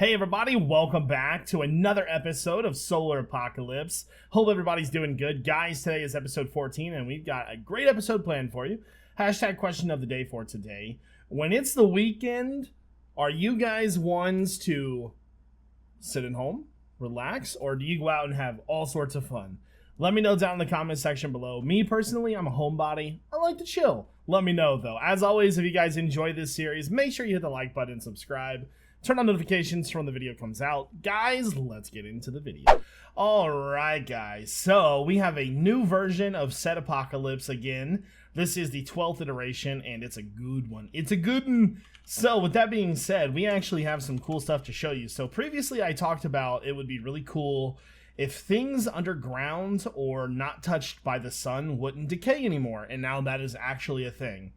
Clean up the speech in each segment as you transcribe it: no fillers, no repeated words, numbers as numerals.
Hey everybody, welcome back to another episode of Solar Apocalypse. Hope everybody's doing good. Guys, today is episode 14 and we've got a great episode planned for you. Hashtag question of the day for today. When it's the weekend, are you guys ones to sit at home, relax, or do you go out and have all sorts of fun? Let me know down in the comment section below. Me personally, I'm a homebody. I like to chill. Let me know though. As always, if you guys enjoy this series, make sure you hit the like button and subscribe. Turn on notifications for when the video comes out. Guys, let's get into the video. Alright guys, so we have a new version of Set Apocalypse again. This is the 12th iteration and it's a good one. It's a good one. So with that being said, we actually have some cool stuff to show you. So previously I talked about it would be really cool if things underground or not touched by the sun wouldn't decay anymore. And now that is actually a thing.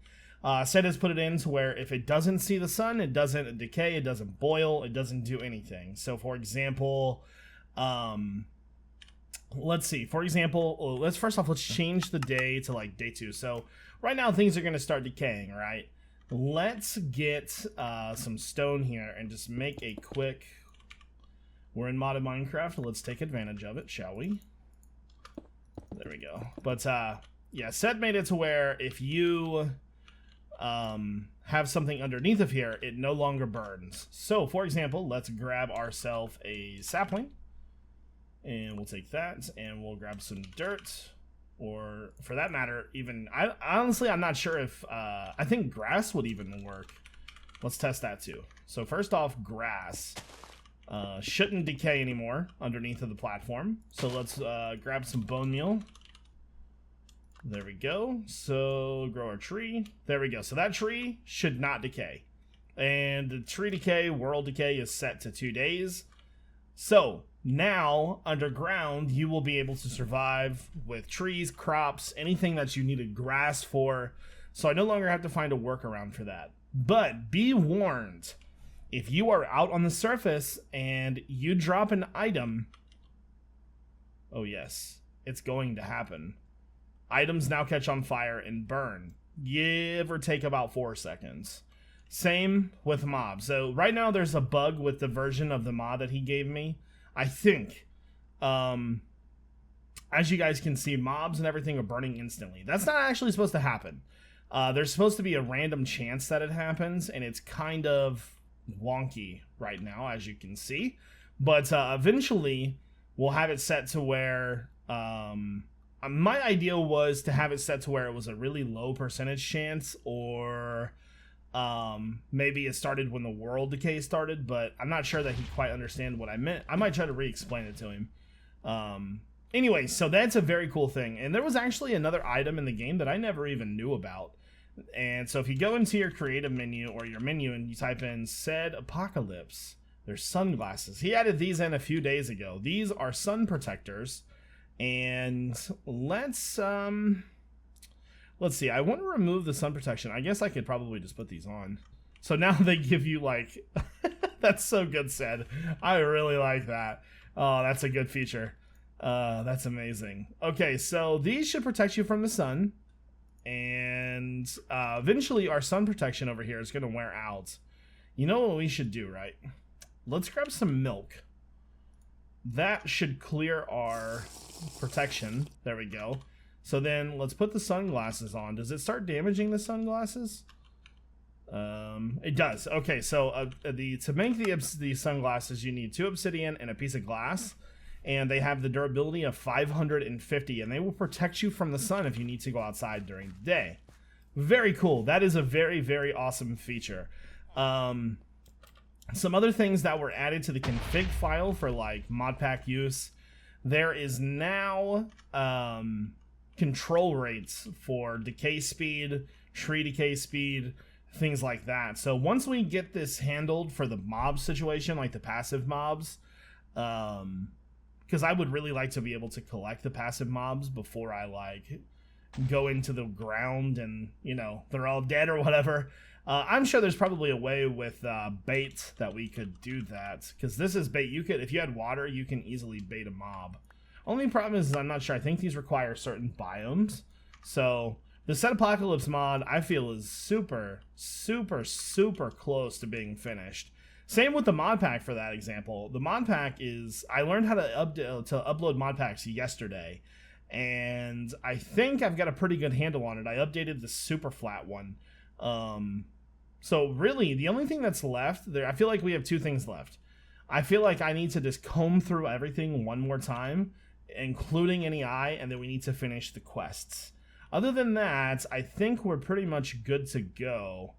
Set has put it in to where if it doesn't see the sun, it doesn't decay, it doesn't boil, it doesn't do anything. So for example, let's see. For example, let's change the day to like day 2. So right now things are going to start decaying, right? Let's get some stone here and just make a quick... We're in modded Minecraft. Let's take advantage of it, shall we? There we go. But yeah, Set made it to where if you... have something underneath of here, it no longer burns. So for example, let's grab ourselves a sapling and we'll take that and we'll grab some dirt, or for that matter even honestly I'm not sure if I think grass would even work. Let's test that too. So first off, grass shouldn't decay anymore underneath of the platform, so let's grab some bone meal. There we go. So grow our tree. There we go. So that tree should not decay. And the tree decay, world decay is set to 2 days. So now underground, you will be able to survive with trees, crops, anything that you needed grass for. So I no longer have to find a workaround for that. But be warned, if you are out on the surface and you drop an item, oh yes, it's going to happen. Items now catch on fire and burn. Give or take about 4 seconds. Same with mobs. So right now there's a bug with the version of the mod that he gave me. I think, as you guys can see, mobs and everything are burning instantly. That's not actually supposed to happen. There's supposed to be a random chance that it happens, and it's kind of wonky right now, as you can see. But eventually, we'll have it set to where... my idea was to have it set to where it was a really low percentage chance, or maybe it started when the world decay started, but I'm not sure that he quite understand what I meant. I might try to re-explain it to him. Anyway, so that's a very cool thing. And there was actually another item in the game that I never even knew about. And so if you go into your creative menu or your menu and you type in Set Apocalypse, there's sunglasses. He added these in a few days ago. These are sun protectors. And let's see, I want to remove the sun protection. I guess I could probably just put these on. So now they give you like, that's so good said. I really like that. Oh, that's a good feature. That's amazing. Okay, so these should protect you from the sun. And eventually our sun protection over here is going to wear out. You know what we should do, right? Let's grab some milk. That should clear our protection. There we go. So then let's put the sunglasses on. Does it start damaging the sunglasses? It does. Okay, so to make the sunglasses, you need 2 obsidian and a piece of glass, and they have the durability of 550, and they will protect you from the sun if you need to go outside during the day. Very cool. That is a very, very awesome feature. Some other things that were added to the config file for like modpack use, there is now control rates for decay speed, tree decay speed, things like that. So once we get this handled for the mob situation, like the passive mobs, because I would really like to be able to collect the passive mobs before I like go into the ground and, you know, they're all dead or whatever. I'm sure there's probably a way with bait that we could do that, because this is bait. You could, if you had water, you can easily bait a mob. Only problem is I'm not sure. I think these require certain biomes. So the Set Apocalypse mod, I feel, is super, super, super close to being finished. Same with the mod pack for that example. The mod pack is, I learned how to upload mod packs yesterday, and I think I've got a pretty good handle on it. I updated the super flat one. So really, the only thing that's left there, I feel like we have two things left. I feel like I need to just comb through everything one more time, including any eye, and then we need to finish the quests. Other than that, I think we're pretty much good to go.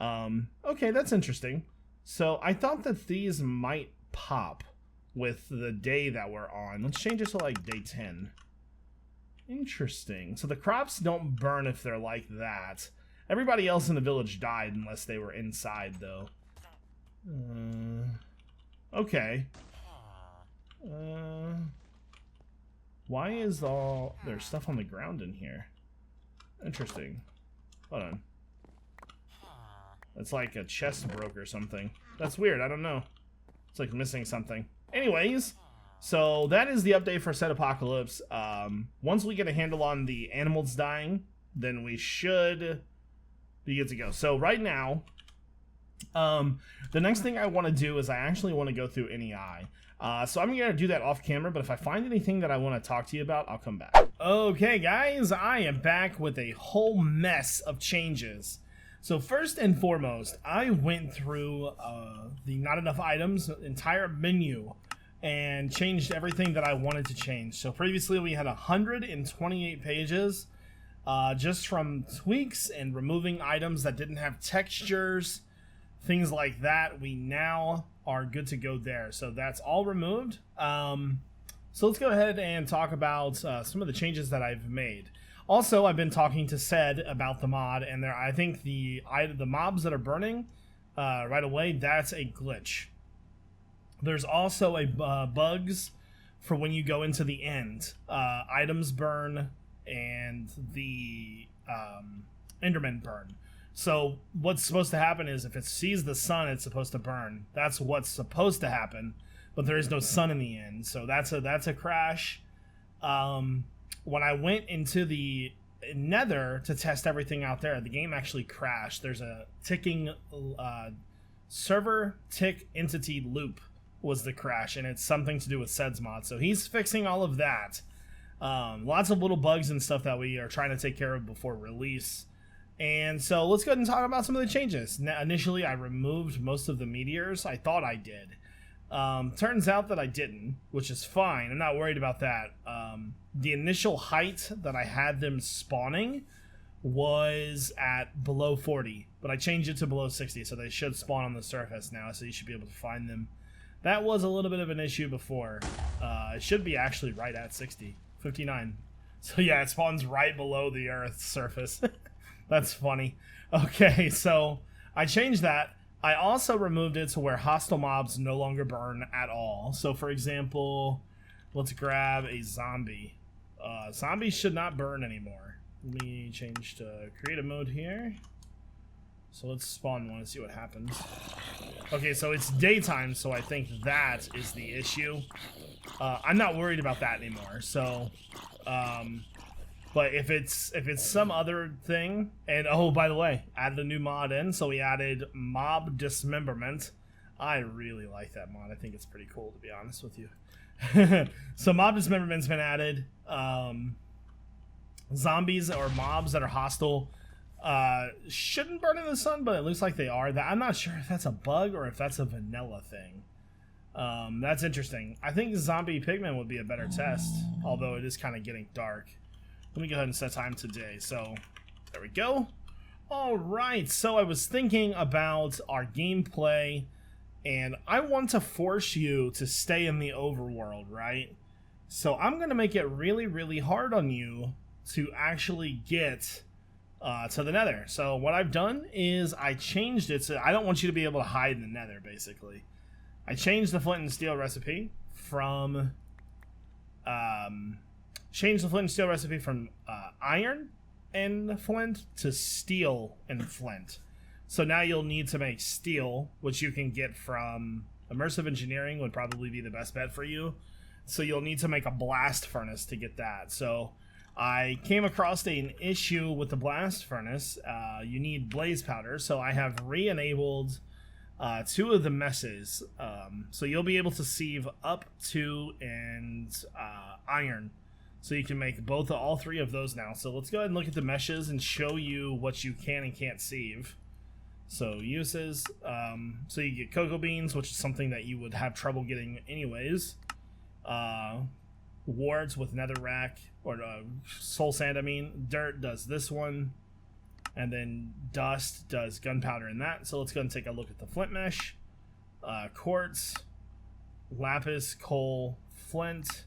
Okay, that's interesting. So I thought that these might pop with the day that we're on. Let's change it to like day 10. Interesting. So the crops don't burn if they're like that. Everybody else in the village died unless they were inside, though. Okay. Why is there's stuff on the ground in here? Interesting. Hold on. It's like a chest broke or something. That's weird, I don't know. It's like missing something. Anyways, so that is the update for Set Apocalypse. Once we get a handle on the animals dying, then we should be good to go. So right now, the next thing I want to do is I actually want to go through NEI. So I'm going to do that off camera, but if I find anything that I want to talk to you about, I'll come back. Okay, guys, I am back with a whole mess of changes. So first and foremost, I went through the not enough items entire menu and changed everything that I wanted to change. So previously we had 128 pages just from tweaks and removing items that didn't have textures, things like that. We now are good to go there. So that's all removed. So let's go ahead and talk about some of the changes that I've made. Also, I've been talking to Sed about the mod, and I think the mobs that are burning right away, that's a glitch. There's also a bugs for when you go into the end. Items burn, and the Endermen burn. So what's supposed to happen is if it sees the sun, it's supposed to burn. That's what's supposed to happen, but there is no sun in the end. So that's a crash. When I went into the Nether to test everything out there, the game actually crashed. There's a ticking server tick entity loop was the crash, and it's something to do with Sed's mod. So he's fixing all of that. Lots of little bugs and stuff that we are trying to take care of before release. And so let's go ahead and talk about some of the changes. Now, initially, I removed most of the meteors. I thought I did. Turns out that I didn't, which is fine. I'm not worried about that. The initial height that I had them spawning was at below 40, but I changed it to below 60, so they should spawn on the surface now, so you should be able to find them. That was a little bit of an issue before. It should be actually right at 60, 59. So yeah, it spawns right below the Earth's surface. That's funny. Okay, so I changed that. I also removed it to where hostile mobs no longer burn at all. So for example, let's grab a zombie. Zombies should not burn anymore. Let me change to creative mode here. So let's spawn one and see what happens. Okay, so it's daytime, so I think that is the issue. I'm not worried about that anymore. So, but if it's some other thing, and oh, by the way, added a new mod in, so we added mob dismemberment. I really like that mod. I think it's pretty cool, to be honest with you. So mob dismemberment's been added. Zombies or mobs that are hostile shouldn't burn in the sun, but it looks like they are. I'm not sure if that's a bug or if that's a vanilla thing. That's interesting. I think zombie pigmen would be a better test, although it is kind of getting dark. Let me go ahead and set time today. So there we go. All right, so I was thinking about our gameplay, and I want to force you to stay in the overworld, right? So I'm going to make it really, really hard on you to actually get to the nether. So what I've done is I changed it so I don't want you to be able to hide in the nether, basically. I changed the flint and steel recipe from iron and flint to steel and flint. So now you'll need to make steel, which you can get from immersive engineering would probably be the best bet for you. So you'll need to make a blast furnace to get that. So I came across an issue with the blast furnace. You need blaze powder, so I have re-enabled 2 of the messes. So you'll be able to sieve up, 2, and iron. So you can make all 3 of those now. So let's go ahead and look at the meshes and show you what you can and can't sieve. So uses, so you get cocoa beans, which is something that you would have trouble getting anyways. Wards with netherrack, or soul sand, I mean. Dirt does this one. And then dust does gunpowder in that. So let's go and take a look at the flint mesh. Quartz, lapis, coal, flint.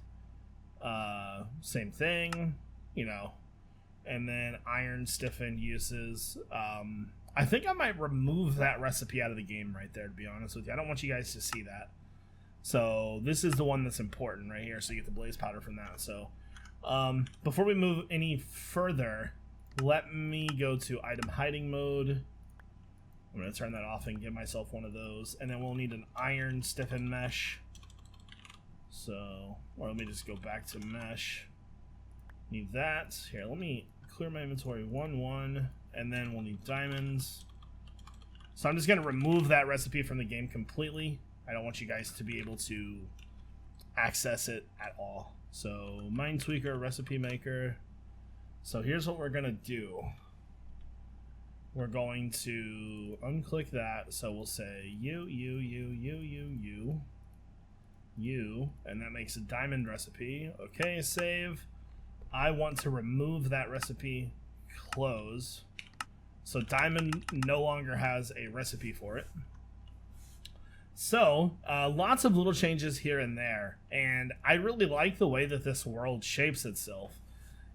Same thing, you know. And then iron stiffened uses. I think I might remove that recipe out of the game right there, to be honest with you. I don't want you guys to see that. So this is the one that's important right here. So you get the blaze powder from that. So before we move any further, let me go to item hiding mode. I'm going to turn that off and give myself one of those. And then we'll need an iron stiffened mesh. So, or let me just go back to mesh. Need that. Here, let me clear my inventory 1-1. And then we'll need diamonds. So I'm just going to remove that recipe from the game completely. I don't want you guys to be able to access it at all. So mine tweaker, recipe maker. So here's what we're going to do. We're going to unclick that. So we'll say you, and that makes a diamond recipe. Okay, save. I want to remove that recipe. Close. So diamond no longer has a recipe for it. So lots of little changes here and there, and I really like the way that this world shapes itself.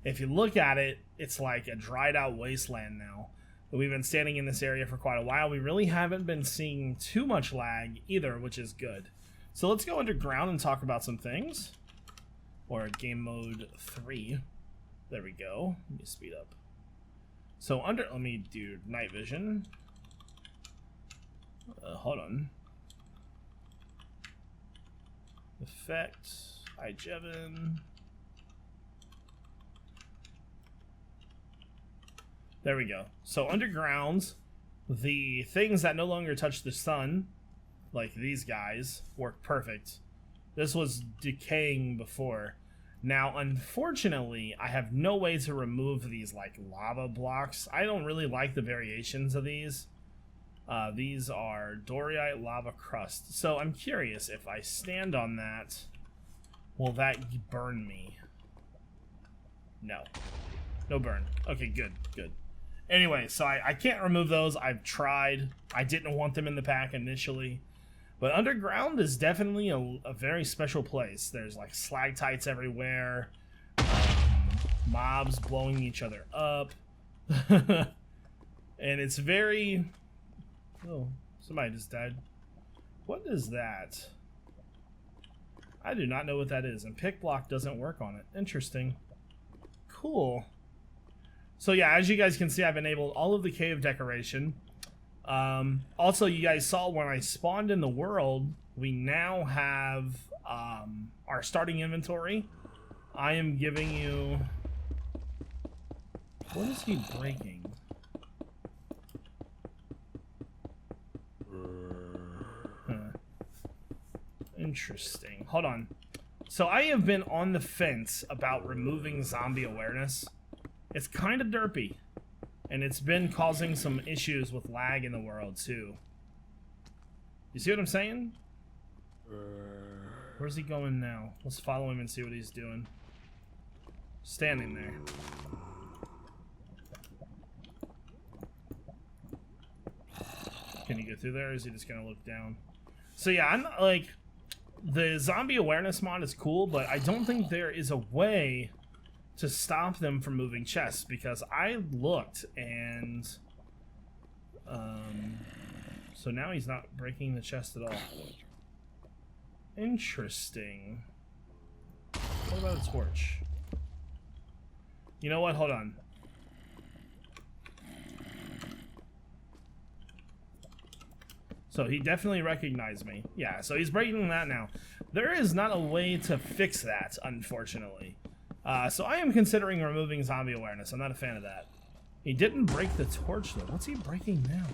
If you look at it, it's like a dried out wasteland now. We've been standing in this area for quite a while. We really haven't been seeing too much lag either, which is good. So let's go underground and talk about some things. Or game mode 3. There we go. Let me speed up. So let me do night vision. Hold on. Effect, iJevin. There we go. So underground, the things that no longer touch the sun, like these guys, work perfect. This was decaying before. Now, unfortunately, I have no way to remove these like lava blocks. I don't really like the variations of these. These are Dorite lava crust. So I'm curious, if I stand on that, will that burn me? No. No burn. Okay, good, good. Anyway, so I can't remove those. I've tried. I didn't want them in the pack initially. But underground is definitely a very special place. There's like stalactites everywhere. Mobs blowing each other up. And it's very... Oh, somebody just died. What is that? I do not know what that is. And pick block doesn't work on it. Interesting. Cool. So yeah, as you guys can see, I've enabled all of the cave decoration. Also, you guys saw when I spawned in the world, we now have our starting inventory. I am giving you... What is he breaking? Interesting. Hold on. So I have been on the fence about removing zombie awareness. It's kind of derpy. And it's been causing some issues with lag in the world, too. You see what I'm saying? Where's he going now? Let's follow him and see what he's doing. Standing there. Can he get through there, or is he just gonna look down? So yeah, I'm like... The zombie awareness mod is cool, but I don't think there is a way to stop them from moving chests, because I looked and so now he's not breaking the chest at all. Interesting. What about a torch? You know what? Hold on. So he definitely recognized me. Yeah, so he's breaking that now. There is not a way to fix that, unfortunately. So I am considering removing zombie awareness. I'm not a fan of that. He didn't break the torch, though. What's he breaking now?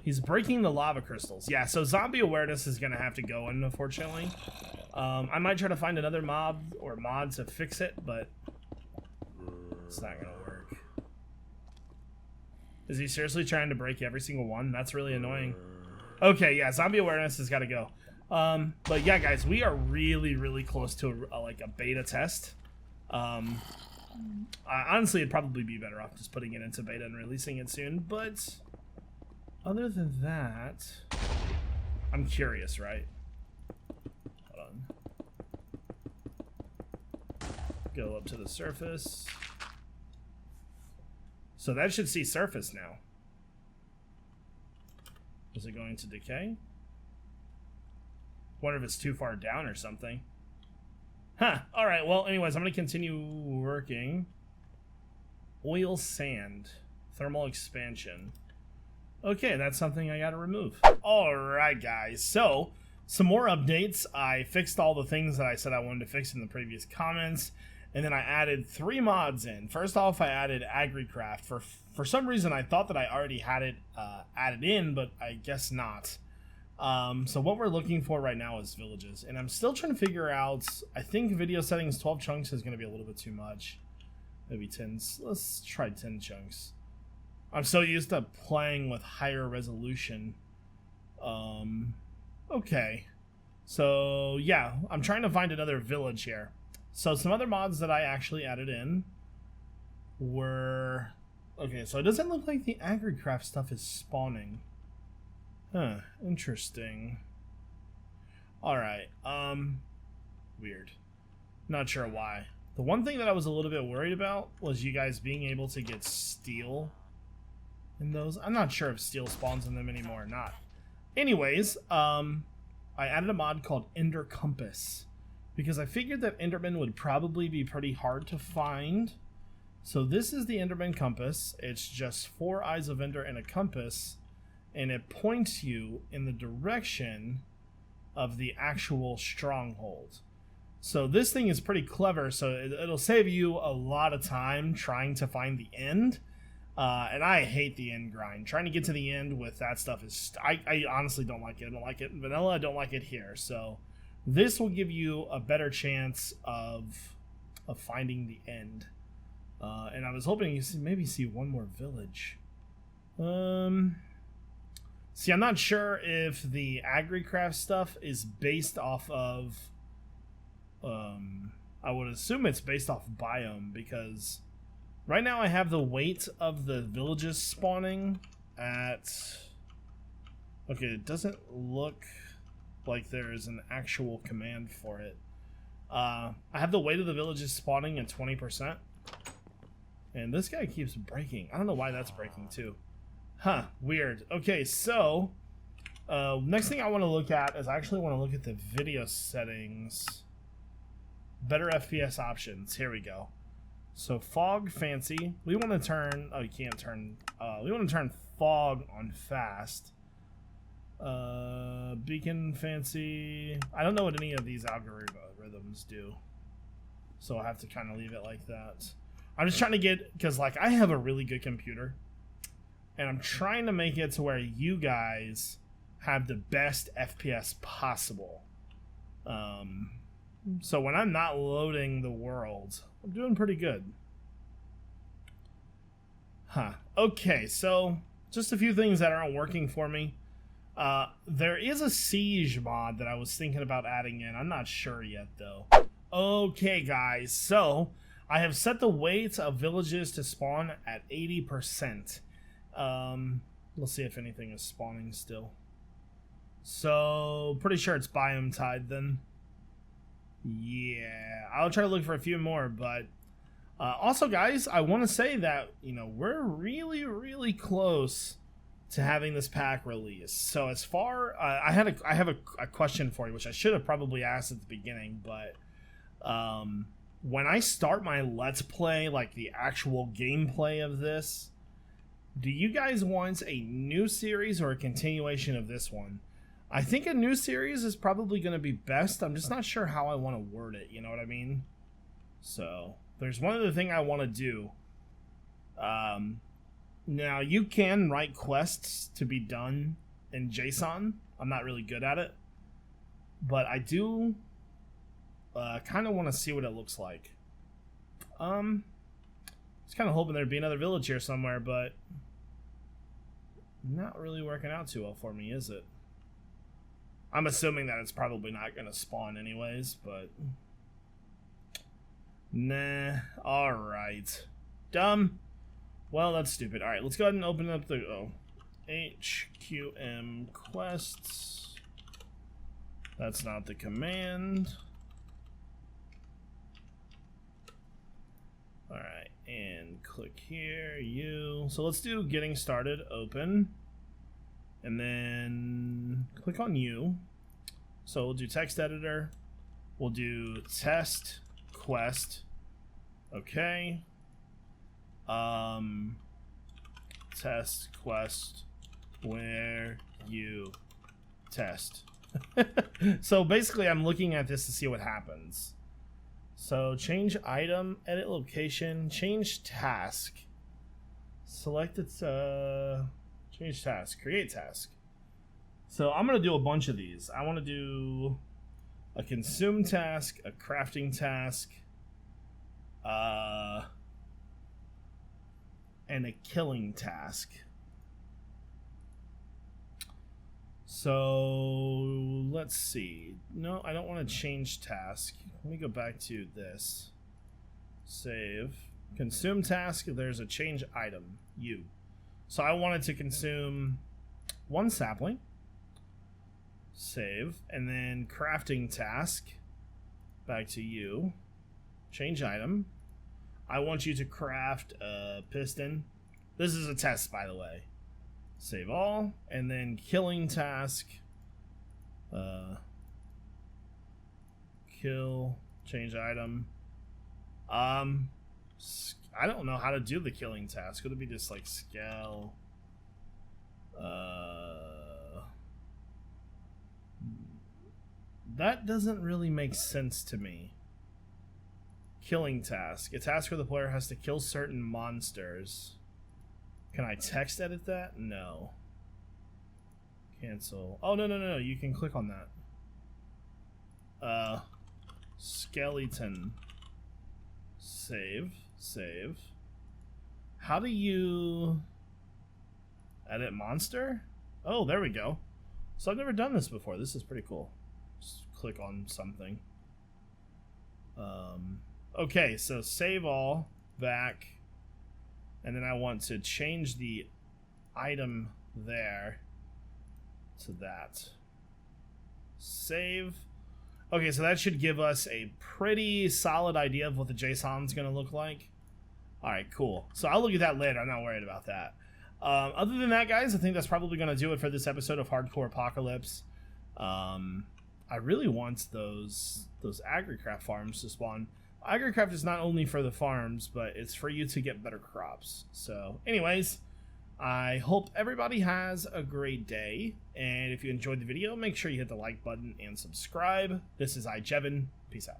He's breaking the lava crystals. Yeah, so zombie awareness is going to have to go in, unfortunately. I might try to find another mob or mod to fix it, but it's not going to work. Is he seriously trying to break every single one? That's really annoying. Okay, yeah, zombie awareness has got to go. But yeah, guys, we are really, really close to like a beta test. Honestly, it'd probably be better off just putting it into beta and releasing it soon, but other than that, I'm curious, right? Hold on. Go up to the surface. So that should see surface now. Is it going to decay? Wonder if it's too far down or something. Huh. Alright, well, anyways, I'm going to continue working. Oil sand. Thermal expansion. Okay, that's something I gotta remove. Alright, guys. So, some more updates. I fixed all the things that I said I wanted to fix in the previous comments. And then I added 3 mods in. First off, I added AgriCraft. For some reason, I thought that I already had it added in, but I guess not. So what we're looking for right now is villages. And I'm still trying to figure out, I think video settings 12 chunks is going to be a little bit too much. Maybe 10. Let's try 10 chunks. I'm so used to playing with higher resolution. Okay. So, yeah, I'm trying to find another village here. So some other mods that I actually added in were... Okay, so it doesn't look like the AgriCraft stuff is spawning. Huh, interesting. Alright, weird. Not sure why. The one thing that I was a little bit worried about was you guys being able to get steel in those. I'm not sure if steel spawns in them anymore or not. Anyways, I added a mod called Ender Compass, because I figured that Enderman would probably be pretty hard to find. So this is the Enderman Compass. It's just 4 eyes of Ender and a compass, and it points you in the direction of the actual stronghold. So this thing is pretty clever, so it'll save you a lot of time trying to find the end. And I hate the end grind. Trying to get to the end with that stuff is... I honestly don't like it. I don't like it in vanilla. I don't like it here. So this will give you a better chance of finding the end. And I was hoping you maybe see one more village. See, I'm not sure if the AgriCraft stuff is based off of... I would assume it's based off biome, because right now I have the weight of the villages spawning at... Okay, it doesn't look like there is an actual command for it. I have the weight of the villages spawning at 20%. And this guy keeps breaking. I don't know why that's breaking too. Huh, weird. Okay, so next thing I want to look at is I actually want to look at the video settings. Better FPS options. Here we go. So fog fancy. We want to turn... Oh, you can't turn... we want to turn fog on fast. Beacon fancy. I don't know what any of these algorithms do, so I'll have to kind of leave it like that. I'm just trying to get... Because, like, I have a really good computer, and I'm trying to make it to where you guys have the best FPS possible. So when I'm not loading the world, I'm doing pretty good. Huh. Okay, so just a few things that aren't working for me. There is a siege mod that I was thinking about adding in. I'm not sure yet, though. Okay, guys, so I have set the weight of villages to spawn at 80%. Let's see if anything is spawning still. So, pretty sure it's biome tied then. Yeah, I'll try to look for a few more, but also, guys, I want to say that, you know, we're really, really close to having this pack released. So as far, I have a question for you, which I should have probably asked at the beginning, but when I start my Let's Play, like the actual gameplay of this, do you guys want a new series or a continuation of this one? I think a new series is probably going to be best. I'm just not sure how I want to word it, you know what I mean? So, there's one other thing I want to do. Now, you can write quests to be done in JSON. I'm not really good at it, but I do kind of want to see what it looks like. I was kind of hoping there'd be another village here somewhere, but not really working out too well for me, is it? I'm assuming that it's probably not going to spawn anyways, but nah. Alright. Dumb. Well, that's stupid. Alright, let's go ahead and open up the HQM quests. That's not the command. Alright, and click here, you. So let's do getting started, open. And then click on you. So we'll do text editor. We'll do test quest. Okay. Test quest where you test. So basically I'm looking at this to see what happens. So change item, edit location, change task. Select its change task, create task. So I'm gonna do a bunch of these. I want to do a consume task, a crafting task, and a killing task. So let's see. No, I don't want to change task. Let me go back to this. Save. Consume task. There's a change item. You. So I wanted to consume 1 sapling. Save. And then crafting task. Back to you. Change item. I want you to craft a piston. This is a test, by the way. Save all. And then killing task. Kill. Change item. I don't know how to do the killing task. Would it be just like scale? That doesn't really make sense to me. Killing task. A task where the player has to kill certain monsters. Can I text edit that? No. Cancel. Oh, no. You can click on that. Skeleton. Save. How do you edit monster? Oh, there we go. So I've never done this before. This is pretty cool. Just click on something. Okay, so save all, back, and then I want to change the item there to that. Save. Okay, so that should give us a pretty solid idea of what the JSON's going to look like. Alright, cool. So I'll look at that later. I'm not worried about that. Other than that, guys, I think that's probably going to do it for this episode of Hardcore Apocalypse. I really want those agricraft farms to spawn. Agricraft is not only for the farms, but it's for you to get better crops. So, anyways, I hope everybody has a great day. And if you enjoyed the video, make sure you hit the like button and subscribe. This is iJevin. Peace out.